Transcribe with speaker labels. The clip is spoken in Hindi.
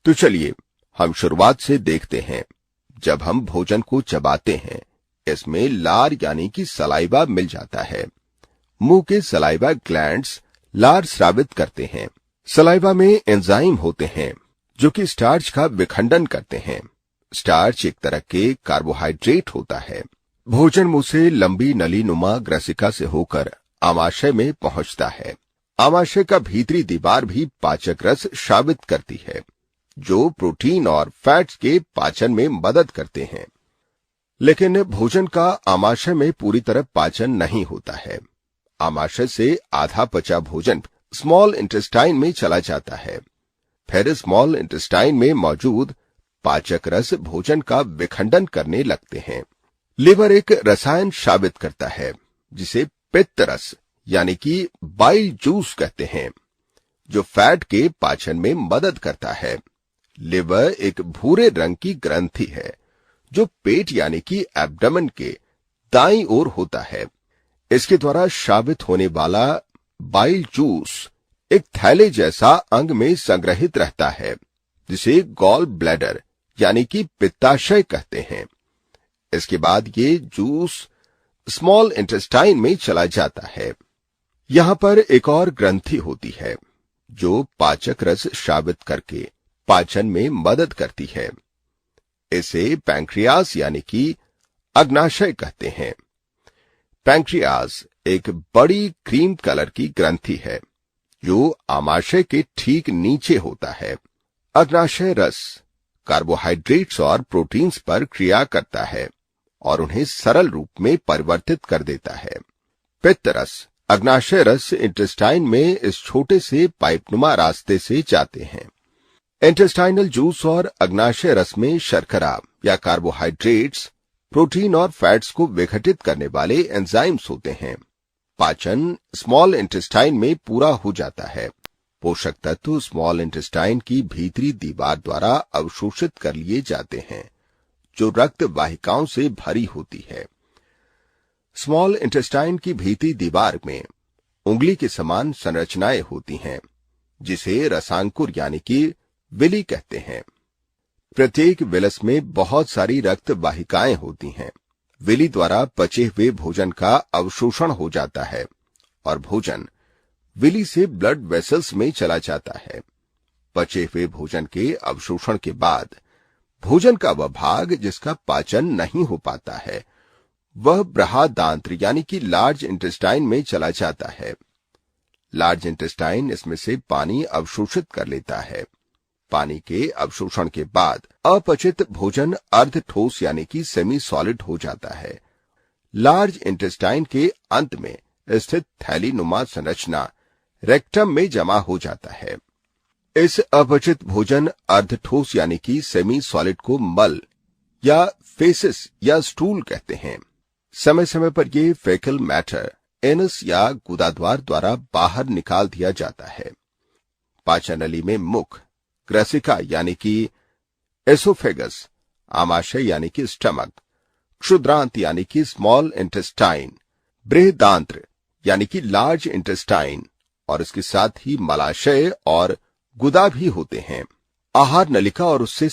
Speaker 1: तो चलिए हम शुरुआत से देखते हैं। जब हम भोजन को चबाते हैं, इसमें लार यानी कि सलाइवा मिल जाता है। मुंह के सलाइवा ग्लैंड्स लार स्रावित करते हैं। सलाइवा में एंजाइम होते हैं जो कि स्टार्च का विखंडन करते हैं। स्टार्च एक तरह के कार्बोहाइड्रेट होता है। भोजन मुंह से लंबी नली नुमा ग्रसिका से होकर आमाशय में पहुंचता है। आमाशय का भीतरी दीवार भी पाचक रस स्रावित करती है, जो प्रोटीन और फैट्स के पाचन में मदद करते हैं। लेकिन भोजन का आमाशय में पूरी तरह पाचन नहीं होता है। आमाशय से आधा पचा भोजन स्मॉल इंटेस्टाइन में चला जाता है। फिर स्मॉल इंटेस्टाइन में मौजूद पाचक रस भोजन का विखंडन करने लगते हैं। लिवर एक रसायन स्रावित करता है जिसे पित्त रस यानी कि बाइल जूस कहते हैं, जो फैट के पाचन में मदद करता है। लिवर एक भूरे रंग की ग्रंथि है जो पेट यानी कि एब्डोमेन के दाईं ओर होता है। इसके द्वारा स्रावित होने वाला बाइल जूस एक थैले जैसा अंग में संग्रहित रहता है, जिसे गॉल ब्लैडर यानी कि पित्ताशय कहते हैं। इसके बाद ये जूस स्मॉल इंटेस्टाइन में चला जाता है। यहां पर एक और ग्रंथि होती है जो पाचक रस स्रावित करके पाचन में मदद करती है। इसे पैंक्रियास यानी कि अग्नाशय कहते हैं। पैंक्रियास एक बड़ी क्रीम कलर की ग्रंथि है जो आमाशय के ठीक नीचे होता है। अग्नाशय रस कार्बोहाइड्रेट्स और प्रोटीन्स पर क्रिया करता है और उन्हें सरल रूप में परिवर्तित कर देता है। पित्त रस अग्नाशय रस इंटेस्टाइन में इस छोटे से पाइपनुमा रास्ते से जाते हैं। इंटेस्टाइनल जूस और अग्नाशय रस में शर्करा या कार्बोहाइड्रेट्स, प्रोटीन और फैट्स को विघटित करने वाले एंजाइम्स होते हैं। पाचन स्मॉल इंटेस्टाइन में पूरा हो जाता है। पोषक तत्व स्मॉल इंटेस्टाइन की भीतरी दीवार द्वारा अवशोषित कर लिए जाते हैं, जो रक्त वाहिकाओं से भरी होती है। स्मॉल इंटेस्टाइन की भीतरी दीवार में उंगली के समान संरचनाएं होती हैं, जिसे रसांकुर यानी कि विली कहते हैं। प्रत्येक विलस में बहुत सारी रक्त वाहिकाएं होती हैं। विली द्वारा पचे हुए भोजन का अवशोषण हो जाता है और भोजन विली से ब्लड वेसल्स में चला जाता है। पचे हुए भोजन के अवशोषण के बाद भोजन का वह भाग जिसका पाचन नहीं हो पाता है, वह बृहदांत्र यानी कि लार्ज इंटेस्टाइन में चला जाता है। लार्ज इंटेस्टाइन इसमें से पानी अवशोषित कर लेता है। पानी के अवशोषण के बाद अपचित भोजन अर्ध ठोस यानी कि सेमी सॉलिड हो जाता है। लार्ज इंटेस्टाइन के अंत में स्थित थैली नुमा संरचना रेक्टम में जमा हो जाता है। इस अपचित भोजन अर्ध ठोस यानी कि सेमी सॉलिड को मल या फेसिस या स्टूल कहते हैं। समय समय पर ये फेकल मैटर एनस या गुदाद्वार द्वारा बाहर निकाल दिया जाता है। पाचन नली में मुख, ग्रसिका यानी कि एसोफेगस, आमाशय यानी कि स्टमक, क्षुद्रांत यानी कि स्मॉल इंटेस्टाइन, बृहदांत्र यानी कि लार्ज इंटेस्टाइन और इसके साथ ही मलाशय और गुदा भी होते हैं। आहार नलिका और उससे